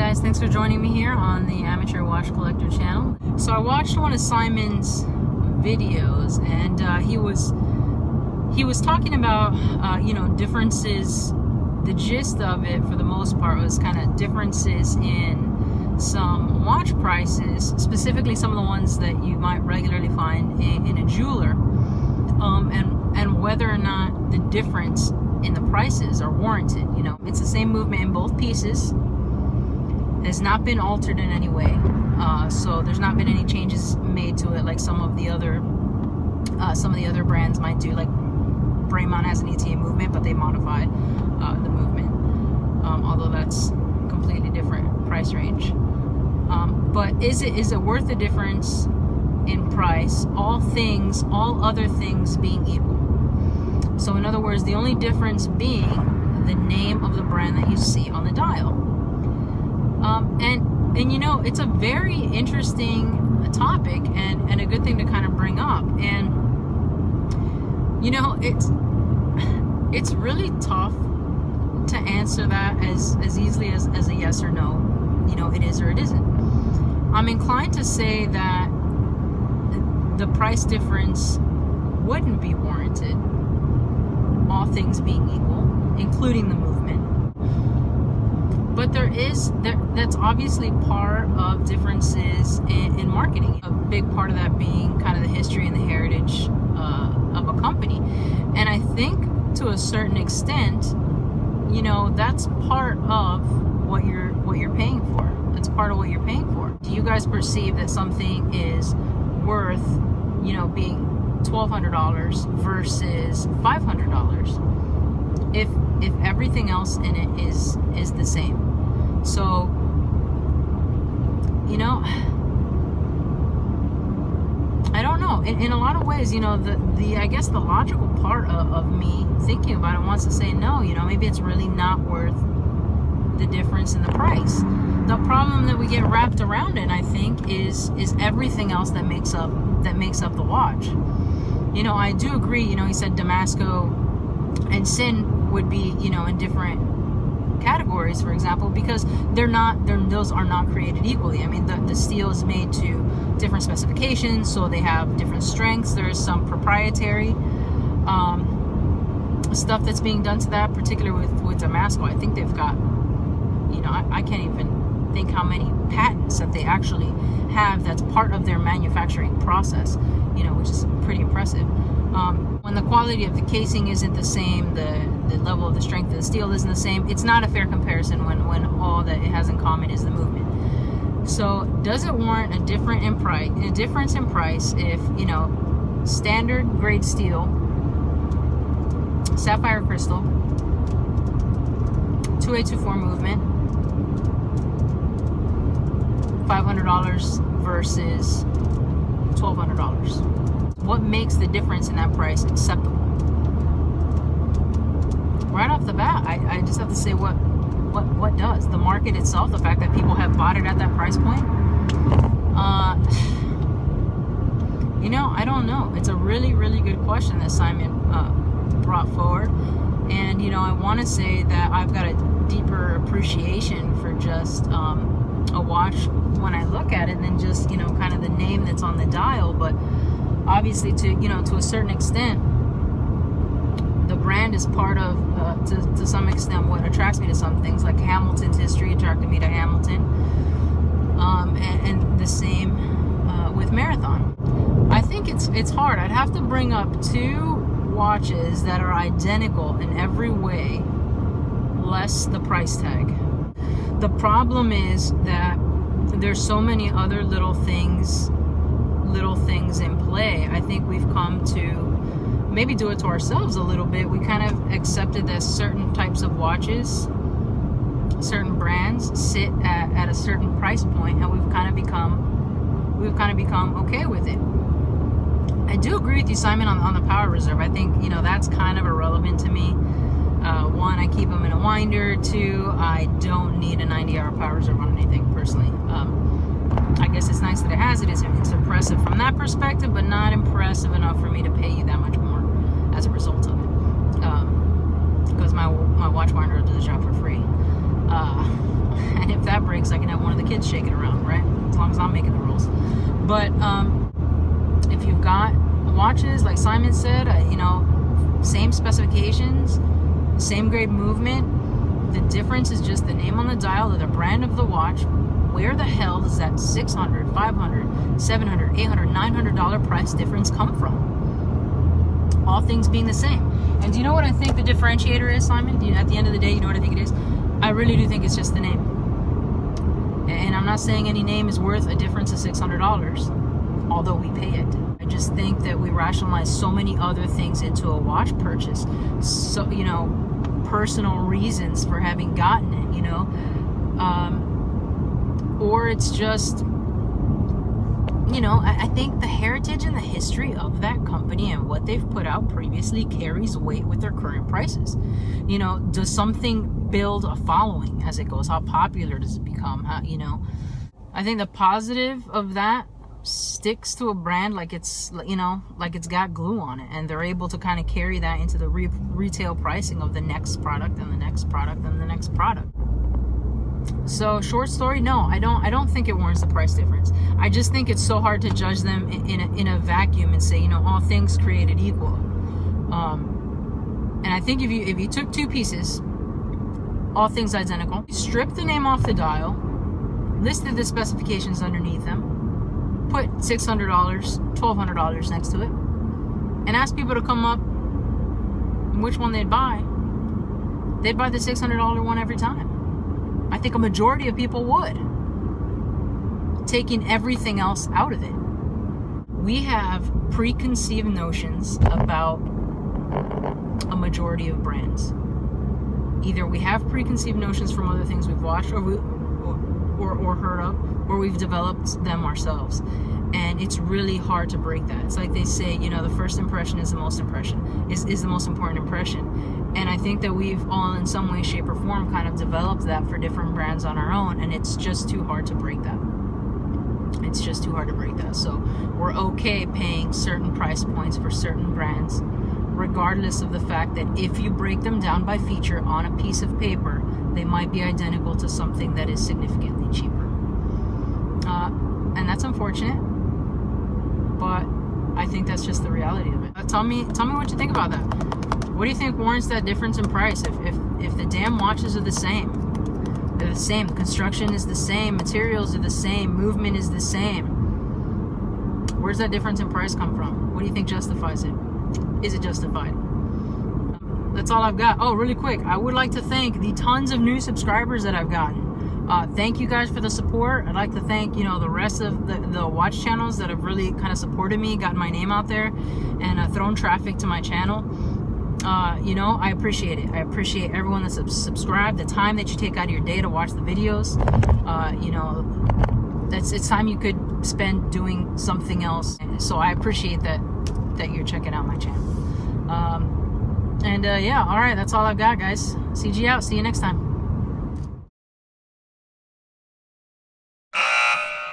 guys, thanks for joining me here on the Amateur Watch Collector channel. So I watched one of Simon's videos, and he was talking about differences. The gist of it, for the most part, was kind of differences in some watch prices, specifically some of the ones that you might regularly find in a jeweler, and whether or not the difference in the prices are warranted. You know, it's the same movement in both pieces. Has not been altered in any way, so there's not been any changes made to it like some of the other brands might do. Like Bremont has an ETA movement, but they modify the movement, although that's completely different price range. But is it worth the difference in price, all other things being equal? So in other words, the only difference being the name of the brand that you see on the dial. And you know, it's a very interesting topic and a good thing to kind of bring up. And you know, it's really tough to answer that as easily as a yes or no. You know, it is or it isn't. I'm inclined to say that the price difference wouldn't be warranted, all things being equal, including the movement. But that's obviously part of differences in marketing. A big part of that being kind of the history and the heritage of a company. And I think to a certain extent, you know, that's part of what you're paying for. That's part of what you're paying for. Do you guys perceive that something is worth, you know, being $1,200 versus $500 if everything else in it is the same? So, you know, I don't know. In a lot of ways, you know, I guess the logical part of me thinking about it wants to say no. You know, maybe it's really not worth the difference in the price. The problem that we get wrapped around in, I think, is everything else that makes up the watch. You know, I do agree. You know, he said Damasco and Sin would be, you know, in different categories, for example, because those are not created equally. I mean, the steel is made to different specifications, so they have different strengths. There's some proprietary stuff that's being done to that, particularly with Damasco. I think they've got, you know, I can't even think how many patents that they actually have that's part of their manufacturing process, you know, which is pretty impressive. When the quality of the casing isn't the same, the level of the strength of the steel isn't the same, it's not a fair comparison when all that it has in common is the movement. So does it warrant a difference in price if, you know, standard grade steel, sapphire crystal, 2824 movement, $500 versus $1,200? What makes the difference in that price acceptable? Right off the bat, I just have to say what does? The market itself, the fact that people have bought it at that price point? You know, I don't know. It's a really, really good question that Simon brought forward. And, you know, I want to say that I've got a deeper appreciation for just a watch when I look at it than just, you know, kind of the name that's on the dial. But obviously, to a certain extent, the brand is part of, to some extent, what attracts me to some things. Like Hamilton's history attracted me to Hamilton, and the same with Marathon. I think it's hard. I'd have to bring up two watches that are identical in every way, less the price tag. The problem is that there's so many other little things in play. I think we've come to maybe do it to ourselves a little bit. We kind of accepted that certain types of watches, certain brands sit at a certain price point, and we've kind of become okay with it. I do agree with you, Simon, on the power reserve. I think, you know, that's kind of irrelevant to me. One, I keep them in a winder. Two, I don't need a 90-hour power reserve on anything personally. I guess it's nice that it has it. It's impressive from that perspective, but not impressive enough for me to pay you that much more as a result of it. Because my watch winder will do the job for free. And if that breaks, I can heads shaking around, right? As long as I'm making the rules. But if you've got watches, like Simon said, you know, same specifications, same grade movement, the difference is just the name on the dial or the brand of the watch. Where the hell does that $600, $500, $700, $800, $900 price difference come from? All things being the same. And do you know what I think the differentiator is, Simon? At the end of the day, you know what I think it is? I really do think it's just the name. And I'm not saying any name is worth a difference of $600, although we pay it. I just think that we rationalize so many other things into a watch purchase. So, you know, personal reasons for having gotten it, you know. Or it's just, you know, I think the heritage and the history of that company and what they've put out previously carries weight with their current prices. You know, does something build a following as it goes? How popular does it become? How, you know, I think the positive of that sticks to a brand like it's, you know, like it's got glue on it, and they're able to kind of carry that into the retail pricing of the next product and the next product and the next product. So short story, no, I don't think it warrants the price difference. I just think it's so hard to judge them in a vacuum and say, you know, all things created equal. And I think if you took two pieces, all things identical, stripped the name off the dial, listed the specifications underneath them, put $600, $1,200 next to it, and asked people to come up which one they'd buy the $600 one every time. I think a majority of people would, taking everything else out of it. We have preconceived notions about a majority of brands. Either we have preconceived notions from other things we've watched or heard of, or we've developed them ourselves. And it's really hard to break that. It's like they say, you know, the first impression is the most is the most important impression. And I think that we've all in some way, shape, or form kind of developed that for different brands on our own, and it's just too hard to break that. It's just too hard to break that. So we're okay paying certain price points for certain brands, regardless of the fact that if you break them down by feature on a piece of paper, they might be identical to something that is significantly cheaper. And that's unfortunate, but I think that's just the reality of it. Tell me what you think about that. What do you think warrants that difference in price? If the damn watches are the same, they're the same, the construction is the same, materials are the same, movement is the same, where's that difference in price come from? What do you think justifies it? Is it justified? That's all I've got. Oh, really quick, I would like to thank the tons of new subscribers that I've gotten. Thank you guys for the support. I'd like to thank, you know, the rest of the watch channels that have really kind of supported me, gotten my name out there, and thrown traffic to my channel. You know, I appreciate it. I appreciate everyone that's subscribed, the time that you take out of your day to watch the videos. You know, it's time you could spend doing something else. So I appreciate that you're checking out my channel. Yeah, all right, that's all I've got, guys. CG out. See you next time.